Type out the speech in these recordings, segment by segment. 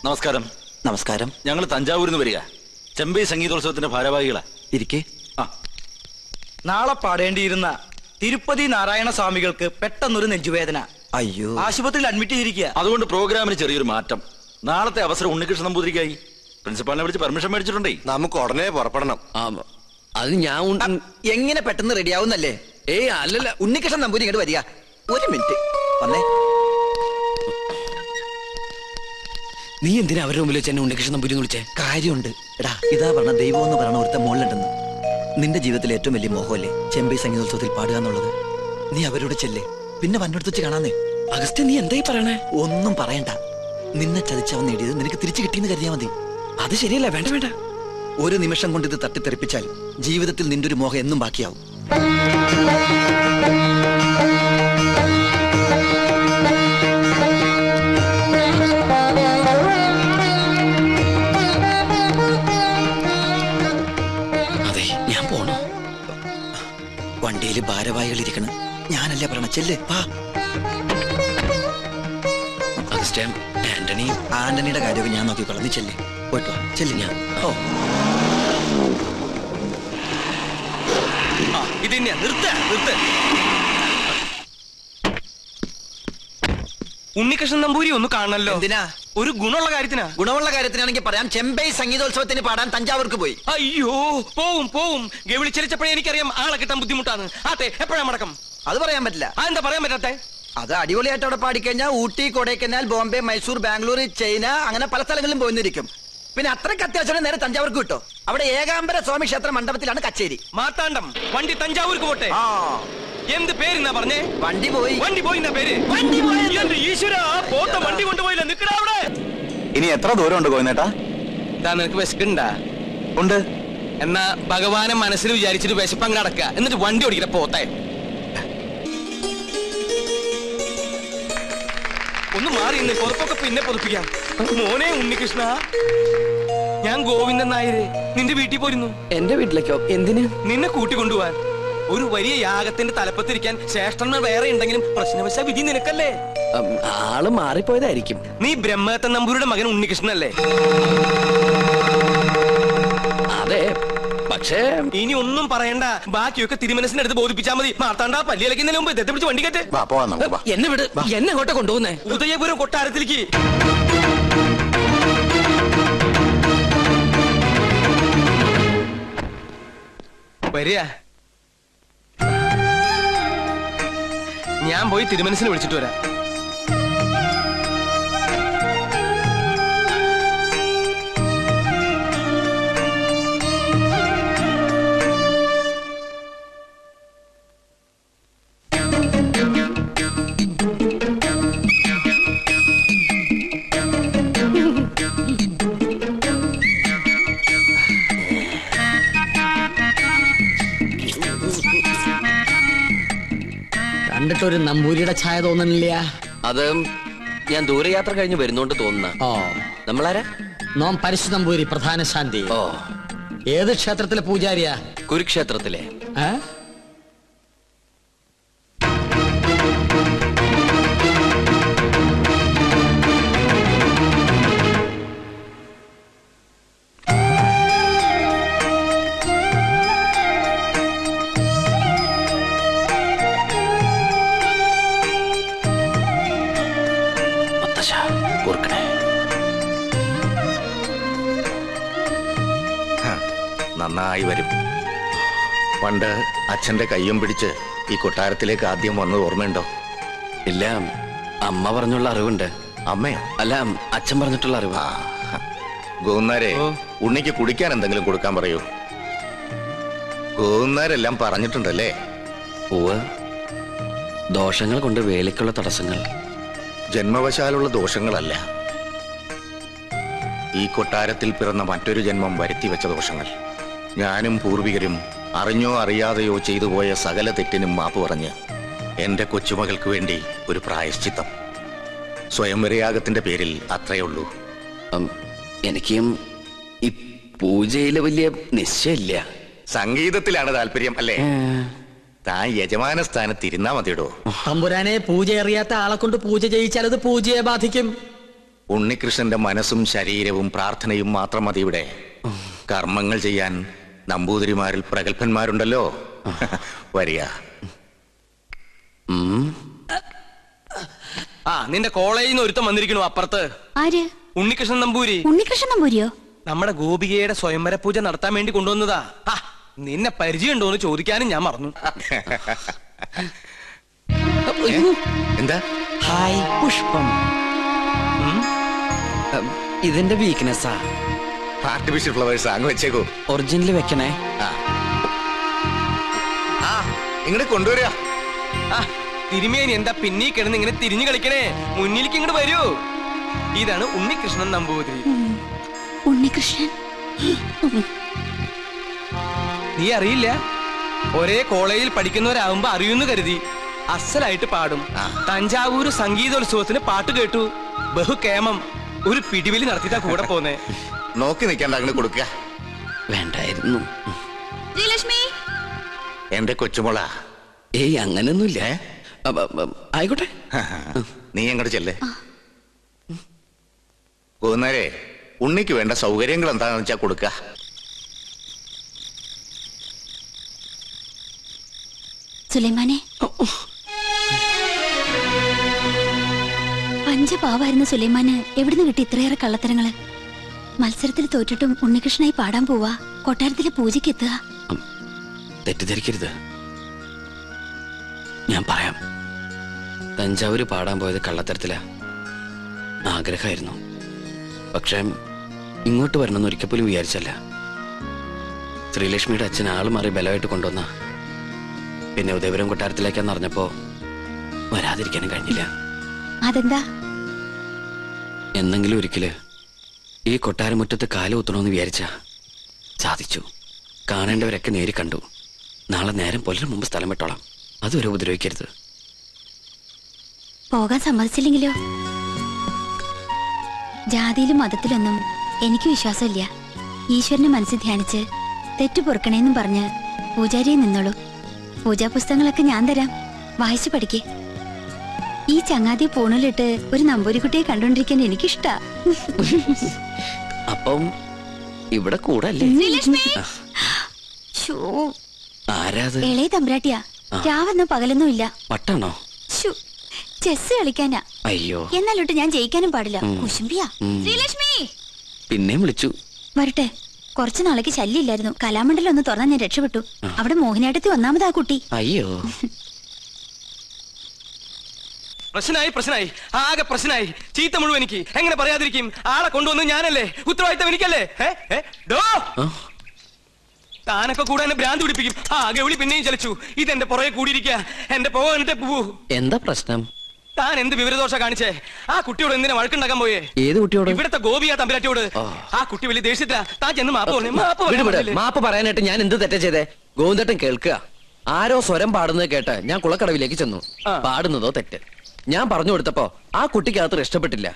നമസ്കാരം. നമസ്കാരം. ഞങ്ങൾ തഞ്ചാവൂരിൽ നിന്ന് വരിക. ചെമ്പൈ സംഗീതോത്സവത്തിന്റെ ഭാരവാഹികളാ. ഇരിക്കേ. നാളെ പാടേണ്ടിയിരുന്ന തിരുപ്പതി നാരായണ സ്വാമികൾക്ക് പെട്ടെന്നൊരു നെഞ്ചുവേദന. അയ്യോ, ആശുപത്രിയിൽ അഡ്മിറ്റ് ചെയ്തിരിക്കുക. അതുകൊണ്ട് പ്രോഗ്രാമിന് ചെറിയൊരു മാറ്റം. നാളത്തെ അവസരം ഉണ്ണികൃഷ്ണൻ നമ്പൂതിരിക്കായി. പ്രിൻസിപ്പാളിനെ വിളിച്ച് പെർമിഷൻ മേടിച്ചിട്ടുണ്ടേ. നമുക്ക് ഉടനെ പുറപ്പെടണം. അത് ഞാൻ എങ്ങനെ പെട്ടെന്ന് റെഡിയാവുന്നല്ലേ? അല്ലല്ല, ഉണ്ണികൃഷ്ണൻ നമ്പൂരി ഇങ്ങോട്ട് വരിക. ഒരു മിനിറ്റ് വന്നേ. നീ എന്തിനാ അവരുടെ മുമ്പിൽ വെച്ച് എന്നെ ഉണ്ണികൃഷ്ണൻ നമ്പൂരി എന്ന് വിളിച്ചേ? കാര്യമുണ്ട്. എടാ, ഇതാ പറഞ്ഞ ദൈവം എന്ന് പറയണ ഒരുത്ത മുകളിലുണ്ടെന്ന്. നിന്റെ ജീവിതത്തിലെ ഏറ്റവും വലിയ മോഹമല്ലേ ചെമ്പൈ സംഗീതോത്സവത്തിൽ പാടുക എന്നുള്ളത്? നീ അവരോട് ചെല്ലേ, പിന്നെ വന്നെടുത്ത് വെച്ച് കാണാന്നേ. അഗസ്ത്യ, നീ എന്തായി പറയണേ? ഒന്നും പറയണ്ട. നിന്നെ ചതിച്ചവൻ നേടിയത് നിനക്ക് തിരിച്ചു കിട്ടിയെന്ന് കരുതിയാ മതി. അത് ശരിയല്ല. വേണ്ട വേണ്ട. ഒരു നിമിഷം കൊണ്ട് ഇത് തട്ടിത്തെറിപ്പിച്ചാൽ ജീവിതത്തിൽ നിന്റെ ഒരു മോഹം എന്നും ബാക്കിയാവും. അതെ, ഞാൻ പോണോ? വണ്ടിയിൽ ഭാരവാഹികൾ ഇരിക്കണം. ഞാനല്ലേ പറയണ, ചെല്ല് വാ. അഗസ്ത്യ, ആന്റണിയുടെ കാര്യമൊക്കെ ഞാൻ നോക്കിക്കോളാം. നീ ചെല്ല്, പോയിട്ട് വാ. ചെല്ല്. ഞാൻ ഇത് തന്നെയാ. നിർത്ത്. ഉണ്ണികൃഷ്ണൻ നമ്പൂരി ഒന്ന് കാണണല്ലോ. എന്തിനാ? ഒരു ഗുണമുള്ള കാര്യത്തിനാ. ഗുണമുള്ള കാര്യത്തിനാണെങ്കിൽ പറയാം. ചെമ്പൈ സംഗീതോത്സവത്തിന് പാടാൻ തഞ്ചാവൂർക്ക് പോയി. അയ്യോ, പോവും. ഗവിളി ചലിച്ചപ്പോഴേ എനിക്കറിയാം ആളെ കിട്ടാൻ ബുദ്ധിമുട്ടാണ്. ആട്ടെ, എപ്പോഴാ മടക്കം? അത് പറയാൻ പറ്റില്ല. എന്താ പറയാൻ പറ്റാത്തെ? അത് അടിപൊളിയായിട്ട് അവിടെ പാടിക്കഴിഞ്ഞാൽ ഊട്ടി, കൊടൈക്കനാൽ, ബോംബെ, മൈസൂർ, ബാംഗ്ലൂർ, ചൈന, അങ്ങനെ പല സ്ഥലങ്ങളിലും പോയിരിക്കും. പിന്നെ അത്രയ്ക്ക് അത്യാവശ്യം നേരെ തഞ്ചാവൂർക്ക് കിട്ടോ. അവിടെ ഏകാംബര സ്വാമി ക്ഷേത്ര മണ്ഡപത്തിലാണ് കച്ചേരി. മാർത്താണ്ഡം. വണ്ടി തഞ്ചാവൂർക്ക് പോട്ടെ. എന്ത് പേരെന്നാ പറഞ്ഞേ? വണ്ടി പോയി പേര്. ഈശ്വരാ, പോത്ത വണ്ടി കൊണ്ടുപോയില്ല. നിക്കടാ അവിടെ. ഇനി എത്ര ദൂരം ഉണ്ട് കോയനേട്ടാ? നിനക്ക് വിശക്കുണ്ടാ? ഉണ്ട്. എന്നാ ഭഗവാനെ മനസ്സിൽ വിചാരിച്ചിട്ട് വിശപ്പ് അങ്ങ് അടക്കുക. എന്നിട്ട് വണ്ടി ഓടിക്കട്ടെ പോത്തെ. ഒന്ന് മാറി നിന്ന് പുറത്തൊക്കെ പിന്നെ പൊതുപ്പിക്കാം. മോനെ ഉണ്ണികൃഷ്ണ, ഞാൻ ഗോവിന്ദൻ നായര് നിന്റെ വീട്ടിൽ പോയിരുന്നു. എന്റെ വീട്ടിലേക്കോ? എന്തിന്? നിന്നെ കൂട്ടിക്കൊണ്ടുപോവാൻ. ഒരു വലിയ യാഗത്തിന്റെ തലപ്പത്തിരിക്കാൻ ശ്രേഷ്ഠന്മാർ വേറെ ഉണ്ടെങ്കിലും പ്രശ്നവശ വിധി നിനക്കല്ലേ. ആള് മാറിപ്പോയതായിരിക്കും. നീ ബ്രഹ്മദത്തൻ നമ്പൂരിയുടെ മകൻ ഉണ്ണികൃഷ്ണനല്ലേ? അതെ, പക്ഷേ ഇനി ഒന്നും പറയണ്ട. ബാക്കിയൊക്കെ തിരുമനസിന്റെ അടുത്ത് ബോധിപ്പിച്ചാൽ മതി. മാർത്താണ്ട പല്ലിയിലക്കുന്നതിന് മുമ്പ് ഇതെത്തെ പിടിച്ച് വണ്ടി കെട്ട്. എന്നെ വിട്. എന്നെ അങ്ങോട്ട് കൊണ്ടുപോകുന്നേ? ഉദയപുരം കൊട്ടാരത്തിലേക്ക്. വരിക. ഞാൻ പോയി തിരുമനസിനെ വിളിച്ചിട്ട് വരാം. കണ്ടിട്ടൊരു നമ്പൂരിയുടെ ഛായ തോന്നുന്നില്ല. അത് ഞാൻ ദൂരയാത്ര കഴിഞ്ഞ് വരുന്നോണ്ട് തോന്നുന്ന. നമ്മളാരാ? നോം പരിശു നമ്പൂരി, പ്രധാന ശാന്തി. ഏത് ക്ഷേത്രത്തിലെ പൂജാരിയാ? കുരുക്ഷേത്രത്തിലെ. നന്നായി വരും. പണ്ട് അച്ഛന്റെ കയ്യും പിടിച്ച് ഈ കൊട്ടാരത്തിലേക്ക് ആദ്യം വന്നത് ഓർമ്മയുണ്ടോ? ഇല്ല, അമ്മ പറഞ്ഞുള്ള അറിവുണ്ട്. അമ്മയോ? അല്ല, അച്ഛൻ പറഞ്ഞിട്ടുള്ള അറിവ്. ഗോവുന്നാരെ, ഉണ്ണിക്ക് കുടിക്കാൻ എന്തെങ്കിലും കൊടുക്കാൻ പറയൂ. ഗോവുന്നാരെല്ലാം പറഞ്ഞിട്ടുണ്ടല്ലേ? ദോഷങ്ങൾ കൊണ്ട് വേലയ്ക്കുള്ള തടസ്സങ്ങൾ. ജന്മവശാലുള്ള ദോഷങ്ങളല്ല, ഈ കൊട്ടാരത്തിൽ പിറന്ന മറ്റൊരു ജന്മം വരുത്തിവെച്ച ദോഷങ്ങൾ. ഞാനും പൂർവികരും അറിഞ്ഞോ അറിയാതെയോ ചെയ്തു പോയ സകല തെറ്റിനും മാപ്പ് പറഞ്ഞ് എന്റെ കൊച്ചുമകൾക്ക് വേണ്ടി ഒരു പ്രായശ്ചിത്തം. സ്വയംവരയാഗത്തിന്റെ പേരിൽ അത്രയേ ഉള്ളൂ. എനിക്കും ഈ പൂജയില് വലിയ നിശ്ചയില്ല. സംഗീതത്തിലാണ് താല്പര്യം അല്ലേ? താൻ യജമാന സ്ഥാനത്ത് ഇരുന്നാ മതിയിടോ. തമ്പുരാനെ, പൂജ അറിയാത്ത ആളെ കൊണ്ട് പൂജ ചെയ്യിച്ചാൽ അത് പൂജയെ ബാധിക്കും. ഉണ്ണികൃഷ്ണന്റെ മനസ്സും ശരീരവും പ്രാർത്ഥനയും മാത്രം മതി ഇവിടെ. കർമ്മങ്ങൾ ചെയ്യാൻ നമ്പൂതിരിമാരിൽ പ്രഗത്ഭന്മാരുണ്ടല്ലോ. വരിക. ആ നിന്റെ കോളേജിൽ നിന്ന് ഒരുത്തം വന്നിരിക്കണു അപ്പുറത്ത്. ആര്? ഉണ്ണികൃഷ്ണൻ നമ്പൂരി. ഉണ്ണികൃഷ്ണൻ നമ്പൂരിയോ? നമ്മുടെ ഗോപികയുടെ സ്വയംവര പൂജ നടത്താൻ വേണ്ടി കൊണ്ടുവന്നതാ. ആ നിന്നെ പരിചയമുണ്ടോ എന്ന് ചോദിക്കാനും ഞാൻ മറന്നു. എന്താ? ഹായ് പുഷ്പം. ഇതിന്റെ വീക്ക്നെസ്സാ. ആർട്ടിഫിഷ്യൽ ഫ്ലവേഴ്സ് അങ്ങ് വെച്ചേക്കോ. ഒറിജിനൽ വെക്കണേ. ആ ഇങ്ങോട്ട് കൊണ്ടുവരിക. ആ തിരുമേനി എന്താ പിന്നീ കിടന്ന് ഇങ്ങനെ തിരിഞ്ഞു കളിക്കണേ? മുന്നിലേക്ക് ഇങ്ങോട്ട് വരൂ. ഇതാണ് ഉണ്ണികൃഷ്ണൻ നമ്പൂതിരി. ഉണ്ണികൃഷ്ണൻ നീ അറിയില്ല? ഒരേ കോളേജിൽ പഠിക്കുന്നവരാകുമ്പോ അറിയുന്നു കരുതി. അസലായിട്ട് പാടും. തഞ്ചാവൂര് സംഗീതോത്സവത്തിന് പാട്ട് കേട്ടു. ബഹുകേമം. ഒരു പിടിവലി നടത്തിട്ടാ കൂടെ പോന്നേ. നോക്കി നിൽക്കാണ്ട് അങ്ങോട്ട് കൊടുക്കുക. വേണ്ടായിരുന്നു. ശ്രീലക്ഷ്മി. എന്റെ കൊച്ചുമോള. ഏയ് അങ്ങനൊന്നുമില്ല. ആയിക്കോട്ടെ. നീ അങ്ങോട്ട് ചെല്ലേ. പോകുന്നേരെ ഉണ്ണിക്ക് വേണ്ട സൗകര്യങ്ങൾ എന്താണെന്ന് വെച്ചാ കൊടുക്ക. സുലൈമാനെ, പഞ്ചപാവായിരുന്ന സുലൈമാന് എവിടുന്ന് കിട്ടി ഇത്രയേറെ കള്ളത്തരങ്ങള്? മത്സരത്തിൽ തോറ്റിട്ടും ഉണ്ണികൃഷ്ണനായി പാടാൻ പോവാ. കൊട്ടാരത്തിലെ പൂജയ്ക്ക് എത്തുക. തെറ്റിദ്ധരിക്കരുത്. ഞാൻ പറയാം. തഞ്ചാവൂര് പാടാൻ പോയത് കള്ളത്തരത്തിലാ. ആഗ്രഹമായിരുന്നു. പക്ഷേ ഇങ്ങോട്ട് വരണമെന്ന് ഒരിക്കൽ പോലും വിചാരിച്ചല്ല. ശ്രീലക്ഷ്മിയുടെ അച്ഛൻ ആള് മാറി ബലമായിട്ട് കൊണ്ടുവന്ന. പിന്നെ ഉദയപുരം കൊട്ടാരത്തിലേക്കാന്ന് അറിഞ്ഞപ്പോ വരാതിരിക്കാനും കഴിഞ്ഞില്ല. അതെന്താ? എന്നെങ്കിലും ഒരിക്കല് ഈ കൊട്ടാരമുറ്റത്ത് കാല് കുത്തണമെന്ന് വിചാരിച്ച സാധിച്ചു. കാണേണ്ടവരൊക്കെ നേരി കണ്ടു. നാളെ നേരം പുലരും മുമ്പ് സ്ഥലം വിട്ടോളാം. അതുവരെ ഉപദ്രവിക്കരുത്. പോകാൻ സമ്മതിച്ചില്ലെങ്കിലോ? ജാതിയിലും മതത്തിലൊന്നും എനിക്ക് വിശ്വാസമില്ല. ഈശ്വരനെ മനസ്സിൽ ധ്യാനിച്ച് തെറ്റു പൊറുക്കണേന്നും പറഞ്ഞ് പൂജാരിയെ നിന്നോളൂ. പൂജാ പുസ്തകങ്ങളൊക്കെ ഞാൻ തരാം. വായിച്ചു പഠിക്കേ. ഈ ചങ്ങാതിയെ പൂണിലിട്ട് ഒരു നമ്പൂരിക്കുട്ടിയെ കണ്ടോണ്ടിരിക്കാൻ എനിക്കിഷ്ടാ. അപ്പം ഇവിടെ കൂടല്ലേ? ആരാത്? ഇളയ തമ്പ്രാട്ടിയാ. രാവെന്നോ പകലൊന്നും ഇല്ല. പട്ടാണോ? ചെസ് കളിക്കാനാ. അയ്യോ. എന്നാലോട്ട് ഞാൻ ജയിക്കാനും പാടില്ല. കുശുംബിയാ. ശ്രീലക്ഷ്മി പിന്നെയും വിളിച്ചു. വരട്ടെ. കുറച്ചു നാളേക്ക് ശല്യമില്ലായിരുന്നു. കലാമണ്ഡലം ഒന്ന് തുറന്നാൽ ഞാൻ രക്ഷപ്പെട്ടു. അവിടെ മോഹിനിയാട്ടത്തിൽ ഒന്നാമതാ കുട്ടി. അയ്യോ. പ്രശ്നമായി. ആകെ പ്രശ്നമായി. ചീത്ത മുഴുവൻ എനിക്ക്. എങ്ങനെ പറയാതിരിക്കും? ആളെ കൊണ്ടുവന്ന് ഞാനല്ലേ. ഉത്തരവാദിത്തം എനിക്കല്ലേ? താനൊക്കെ കൂടെ എന്നെ ഭ്രാന്ത് പിടിപ്പിക്കും. ഗൗളി പിന്നെയും ചലിച്ചു. ഇതെന്റെ പുറകെ കൂടിയിരിക്കുക. എന്റെ പോകട്ടെ പോവൂ. എന്താ പ്രശ്നം? താൻ എന്ത് വിവരദോഷ കാണിച്ചേ? ആ കുട്ടിയോട് എന്തിനാ വഴക്കുണ്ടാക്കാൻ പോയേ? ഏത് കുട്ടിയോട്? ഇവിടത്തെ ഗോപിയ തമ്പുരാട്ടിയോട്. ആ കുട്ടി വലിയ ദേഷ്യത്തിലാ. താൻ ചെന്ന് മാപ്പ് പറയാനായിട്ട് ഞാൻ എന്ത് തെറ്റാ ചെയ്തേ? ഗോവിന്ദേട്ടൻ കേൾക്കുക. ആരോ സ്വരം പാടുന്നത് കേട്ട് ഞാൻ കുളക്കടവിലേക്ക് ചെന്നു. പാടുന്നതോ തെറ്റ്. ഞാൻ പറഞ്ഞു കൊടുത്തപ്പോ ആ കുട്ടിക്കകത്ത് ഇഷ്ടപ്പെട്ടില്ല.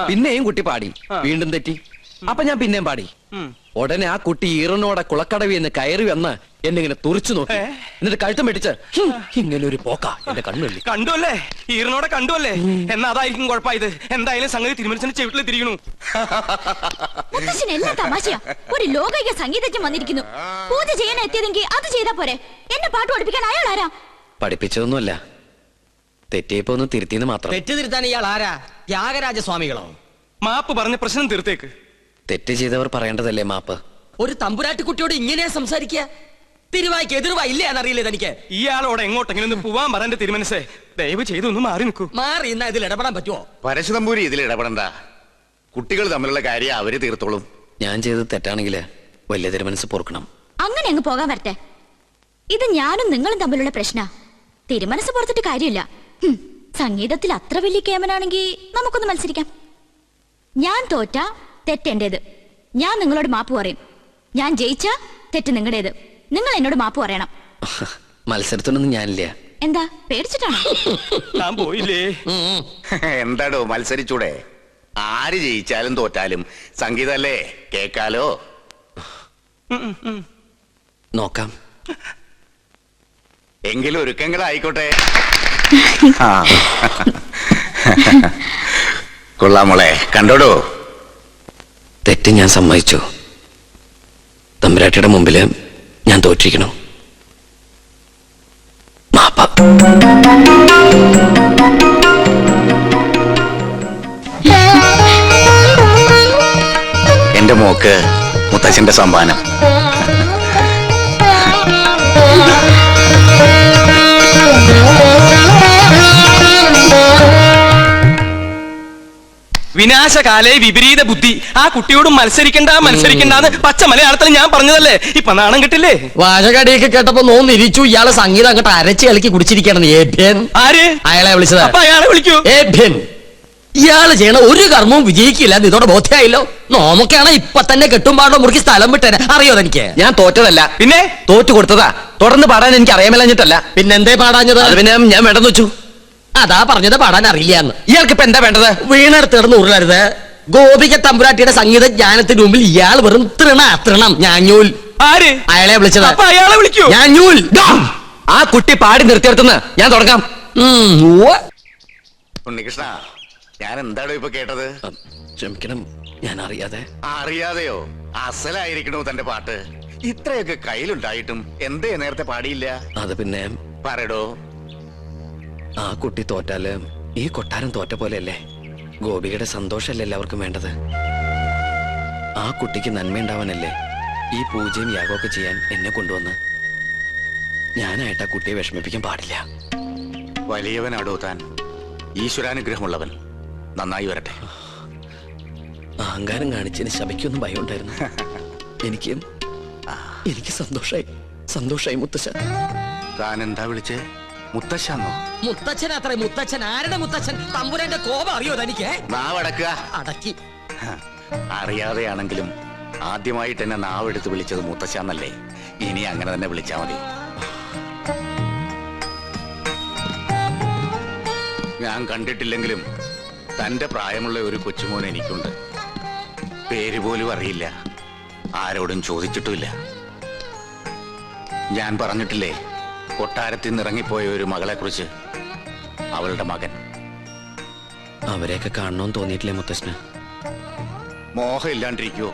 പിന്നെയും കുട്ടി പാടി. വീണ്ടും തെറ്റി. അപ്പൊ ഞാൻ പിന്നെയും പാടി. ഉടനെ ആ കുട്ടി ഈറനോടെ കുളക്കടവി എന്ന് കയറി വന്ന് എന്നെ ഇങ്ങനെ തുറിച്ചു നോക്കി. എന്നിട്ട് കഴുത്തം വെട്ടിച്ച് ഇങ്ങനെ ഒരു പോക്കാ എന്റെ കണ്ണുള്ളി. കണ്ടുവല്ലേ? ഈറനോടെ കണ്ടുവല്ലേ? എന്നാ അതായിരിക്കും കുഴപ്പമായത്. എന്തായാലും സംഗതി തിരുമനസിന്റെ ചെവിട്ടിൽ തിരികണു. എന്താ തമാശയാ? ഒരു ലോകൈക സംഗീതജ്ഞൻ വന്നിരിക്കുന്നു. പൂജ ചെയ്യാൻ എത്തിയതെങ്കിൽ അത് ചെയ്താ പോരെ. എന്നെ പാട്ട് പഠിപ്പിക്കാൻ അയാൾ ആരാ? പഠിപ്പിച്ചതൊന്നുമല്ല. തെറ്റിയപ്പോ ഒന്ന് തിരുത്തിന്ന് മാത്രം. തെറ്റ് തിരുത്താൻ ഇയാൾ ആരാ? ത്യാഗരാജസ്വാമികളോ? മാപ്പ് പറഞ്ഞ പ്രശ്നം തീർത്തേക്ക്. തെറ്റ് ചെയ്തവർ പറയേണ്ടതല്ലേ മാപ്പ്? ഒരു തമ്പുരാട്ടിക്കുട്ടിയോട് ഇങ്ങനെയാ സംസാരിക്കുക? തിരുവായ്ക്ക് എതിർവായില്ലേ എന്നറിയില്ലേ തനിക്ക്? ഇയാളോടെ എങ്ങോട്ടെങ്കിലും ഒന്ന് പോവാൻ പറ തിരുമനസേ. ദയവ് ചെയ്തൊന്ന് മാറി നിൽക്കൂ. മാറി ഇന്നാ ഇതിൽ ഇടപെടാൻ പറ്റുമോ? പരശുതമ്പൂരി ഇതിൽ ഇടപെടണ്ട. കുട്ടികൾ തമ്മിലുള്ള കാര്യം അവര് തീർത്തോളും. ഞാൻ ചെയ്തത് തെറ്റാണെങ്കിൽ വലിയ തിരുമനസ് പൊറുക്കണം. അങ്ങനെ അങ്ങ് പോകാൻ വരട്ടെ. ഇത് ഞാനും നിങ്ങളും തമ്മിലുള്ള പ്രശ്ന. തിരുമനസ് പുറത്തിട്ട് കാര്യമില്ല. സംഗീതത്തിൽ അത്ര വലിയ കേമനാണെങ്കിൽ നമുക്കൊന്ന് മത്സരിക്കാം. ഞാൻ തോറ്റ തെറ്റെന്റേത്. ഞാൻ നിങ്ങളോട് മാപ്പ് പറയും. ഞാൻ ജയിച്ച തെറ്റ് നിങ്ങളുടേത്. നിങ്ങൾ എന്നോട് മാപ്പ് പറയണം. മത്സരത്തിനൊന്നും ഞാനില്ല. എന്താ പേടിച്ചിട്ടാണോ? ഞാൻ പോയില്ലേ? എന്താടോ മത്സരിച്ചൂടെ? ആര് ജയിച്ചാലും തോറ്റാലും സംഗീതല്ലേ, കേക്കാലോ. നോക്കാം. എങ്കിലും ഒരുക്കങ്ങളായിക്കോട്ടെ. കൊള്ളാമോളെ, കണ്ടോടോ. തെറ്റ് ഞാൻ സമ്മതിച്ചു. തമ്പുരാട്ടിയുടെ മുമ്പില് ഞാൻ തോറ്റിരിക്കണം. മാപ്പ. എന്റെ മോക്ക് മുത്തച്ഛന്റെ സമ്മാനം. വിനാശകാലേ വിപരീത ബുദ്ധി. ആ കുട്ടിയോട് മത്സരിക്കണ്ടെന്ന് പച്ച മലയാളത്തിൽ ഞാൻ പറഞ്ഞതല്ലേ? ഇപ്പൊ നാണം കിട്ടില്ലേ? വാചകടിയൊക്കെ കേട്ടപ്പോ നോന്നിരിച്ചു. ഇയാളെ സംഗീതം അങ്ങോട്ട് അരച്ച് കളിക്കി കുടിച്ചിരിക്കണം. ആര്? അയാളെ വിളിച്ചത്. അപ്പൊ അയാളെ വിളിക്കൂ. ഇയാള് ചെയ്യണ ഒരു കർമ്മവും വിജയിക്കില്ല. ഇതോടെ ബോധ്യായില്ലോ. നോമൊക്കെയാണ് ഇപ്പൊ തന്നെ കെട്ടുംപാടോ മുറുക്കി സ്ഥലം വിട്ടേനെ. അറിയോ എനിക്ക്? ഞാൻ തോറ്റതല്ല, പിന്നെ തോറ്റു കൊടുത്തതാ. തുടർന്ന് പാടാൻ എനിക്ക് അറിയാമല്ലഞ്ഞിട്ടല്ല. പിന്നെന്തേ പാടാഞ്ഞത്? പിന്നെ ഞാൻ വേണ്ടെന്ന് വെച്ചു. അതാ പറഞ്ഞത് പാടാൻ അറിയില്ലാന്ന്. ഇയാൾക്ക് ഇപ്പൊ എന്താ വേണ്ടത്? വീണെടുത്ത് കിടന്ന് ഉരുളരുത്. ഗോപിക തമ്പുരാട്ടിയുടെ സംഗീത ജ്ഞാനത്തിന് മുമ്പിൽ ഇയാൾ വെറും തൃണം. ഞാഞ്ഞൂൽ. ആര്? അയാളെ വിളിച്ചത്. അപ്പൊ അയാളെ വിളിക്കൂ. ഞാഞ്ഞൂൽ. ആ കുട്ടി പാടി നിർത്തിയെടുത്തുന്ന് ഞാൻ തുടങ്ങാം. ഉണ്ണികൃഷ്ണ, ഞാൻ എന്താണോ ഇപ്പൊ കേട്ടത്? ക്ഷമിക്കണം, ഞാൻ അറിയാതെ. അറിയാതെയോ? അസലായിരിക്കണോ തന്റെ പാട്ട്? ഇത്രയൊക്കെ കയ്യിലുണ്ടായിട്ടും എന്തേ നേരത്തെ പാടിയില്ല? അത് പിന്നെ പറയടോ. ആ കുട്ടി തോറ്റാല് ഈ കൊട്ടാരം തോറ്റ പോലെയല്ലേ? ഗോപികയുടെ സന്തോഷമല്ലേ എല്ലാവർക്കും വേണ്ടത്? ആ കുട്ടിക്ക് നന്മയുണ്ടാവാനല്ലേ ഈ പൂജയും യാഗമൊക്കെ ചെയ്യാൻ എന്നെ കൊണ്ടുവന്ന്. ഞാനായിട്ട് ആ കുട്ടിയെ വിഷമിപ്പിക്കാൻ പാടില്ല. വലിയവനാടോ താൻ, ഈശ്വരാനുഗ്രഹമുള്ളവൻ. നന്നായി വരട്ടെ. അഹങ്കാരം കാണിച്ചതിന് ശബയ്ക്കൊന്നും ഭയം ഉണ്ടായിരുന്നു. എനിക്ക് സന്തോഷായി മുത്തശ്ശൻ. താൻ എന്താ വിളിച്ചേ? മുത്തശ്ശാന്നോ? മുത്തച്ഛൻ അത്ര. മുത്തച്ഛൻ ആരുടെ മുത്തച്ഛൻ? തമ്പുരാന്റെ കോപം അറിയോ തനിക്ക്? നാവടക്കുക. അടക്കി. അറിയാതെയാണെങ്കിലും ആദ്യമായിട്ട് എന്നെ നാവെടുത്ത് വിളിച്ചത് മുത്തശ്ശാന്നല്ലേ? ഇനി അങ്ങനെ തന്നെ വിളിച്ചാ മതി. ഞാൻ കണ്ടിട്ടില്ലെങ്കിലും തന്റെ പ്രായമുള്ള ഒരു കൊച്ചുമോൻ എനിക്കുണ്ട്. പേര് പോലും അറിയില്ല, ആരോടും ചോദിച്ചിട്ടുമില്ല. ഞാൻ പറഞ്ഞിട്ടില്ലേ കൊട്ടാരത്തിൽ നിന്ന് ഇറങ്ങിപ്പോയ ഒരു മകളെ കുറിച്ച്? അവളുടെ മകൻ. അവരെയൊക്കെ കാണണമെന്ന് തോന്നിയിട്ടില്ലേ മുത്തശ്ശന്? മോഹം ഇല്ലാണ്ടിരിക്കുവോ?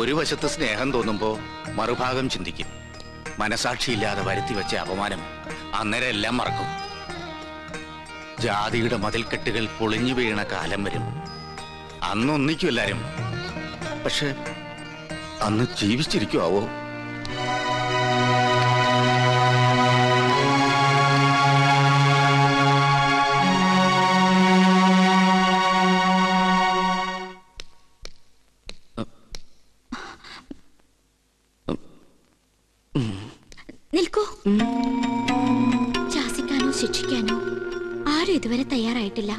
ഒരു വശത്ത് സ്നേഹം തോന്നുമ്പോ മറുഭാഗം ചിന്തിക്കും. മനസാക്ഷിയില്ലാതെ വരുത്തി വെച്ച അപമാനം അന്നേരം എല്ലാം മറക്കും. ജാതിയുടെ മതിൽക്കെട്ടുകൾ പൊളിഞ്ഞു വീണ കാലം വരും. അന്ന് ഒന്നിക്കും എല്ലാരും. പക്ഷെ അന്ന് ജീവിച്ചിരിക്കുവോ? നിൽക്കൂ. ശാസിക്കാനോ ശിക്ഷിക്കാനോ ആരും ഇതുവരെ തയ്യാറായിട്ടില്ല.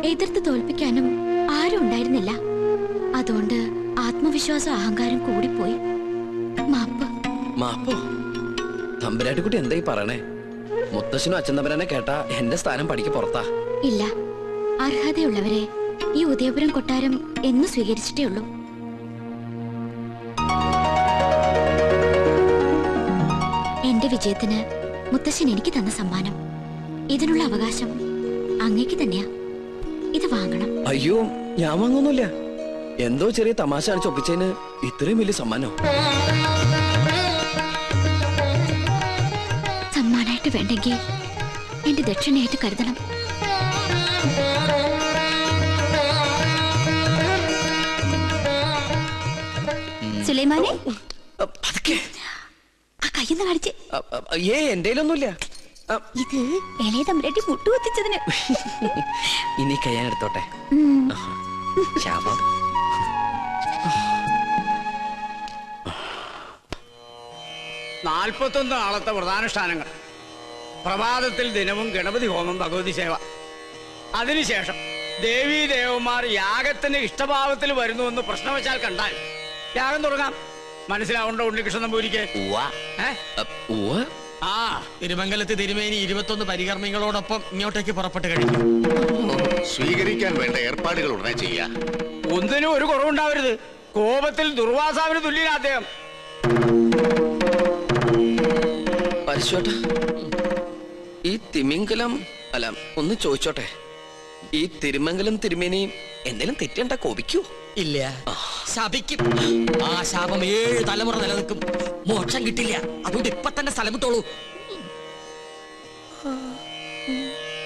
എതിർത്ത് തോൽപ്പിക്കാനും ആരും ഉണ്ടായിരുന്നില്ല. അതുകൊണ്ട് ആത്മവിശ്വാസം അഹങ്കാരം കൂടിപ്പോയി. മാപ്പോ? തമ്പുരാട്ടിക്കുട്ടി എന്തായി പറയണേ? മുത്തശ്ശനും അച്ഛൻ തമ്പുരാനെ കേട്ടാ എന്റെ സ്ഥാനം പടിക്ക് പുറത്താ. ഇല്ല, അർഹതയുള്ളവരെ ഈ ഉദയപുരം കൊട്ടാരം എന്ന് സ്വീകരിച്ചിട്ടേ ഉള്ളൂ. എന്റെ വിജയത്തിന് മുത്തശ്ശൻ എനിക്ക് തന്ന സമ്മാനം. ഇതിനുള്ള അവകാശം അങ്ങേക്ക് തന്നെയാ. ഇത് വാങ്ങണം. അയ്യോ, ഞാൻ വാങ്ങൊന്നുമില്ല. എന്തോ ചെറിയ തമാശ കാണിച്ച് ഒപ്പിച്ചതിന് ഇത്രയും വലിയ സമ്മാനോ? സമ്മാനായിട്ട് വേണ്ടെങ്കിൽ എന്റെ ദക്ഷിണയായിട്ട് കരുതണം. സുലൈമാനെ, ആ കയ്യെന്ന് കാണിച്ച്. എന്തേലൊന്നുമില്ല. ഇത് ഇളയ തമ്പുരാട്ടി മുട്ടുകുത്തിച്ചതിന്. ഇനി കയ്യാൻ എടുത്തോട്ടെ. ശാപം. 41 നാളത്തെ പ്രധാനുഷ്ഠാനങ്ങൾ. പ്രഭാതത്തിൽ ദിനവും ഗണപതി ഹോമം, ഭഗവതി സേവ. അതിനുശേഷം ദേവീ ദേവന്മാർ യാഗത്തിന് ഇഷ്ടഭാവത്തിൽ വരുന്നുവെന്ന് പ്രശ്നവശാൽ കണ്ടാൽ യാഗം തുടങ്ങാം. മനസ്സിലാവുണ്ടോ ഉണ്ണികൃഷ്ണൻ നമ്പൂരിക്ക്? തിരുമംഗലത്ത് തിരുമേനി 21 പരികർമ്മികളോടൊപ്പം ഇങ്ങോട്ടേക്ക് പുറപ്പെട്ട് കഴിഞ്ഞു. സ്വീകരിക്കാൻ വേണ്ട ഏർപ്പാടുകൾ ഉടനെ ചെയ്യാം. ഒന്നിനും ഒരു കുറവുണ്ടാവരുത്. കോപത്തിൽ ദുർവാസാവിന് തുല്യനാ അദ്ദേഹം. പരിശോട്ട, ഈ തിമിംഗലം അല്ല, ഒന്ന് ചോദിച്ചോട്ടെ, ഈ തിരുമംഗലം തിരുമേനിയും എന്തെങ്കിലും തെറ്റണ്ട കോപിക്കൂ? ഇല്ല, ശപിക്കും. ആ ശാപം 7 തലമുറ നിലനിൽക്കും. മോക്ഷം കിട്ടില്ല. അതുകൊണ്ട് ഇപ്പൊ തന്നെ സ്ഥലം വിട്ടോളൂ.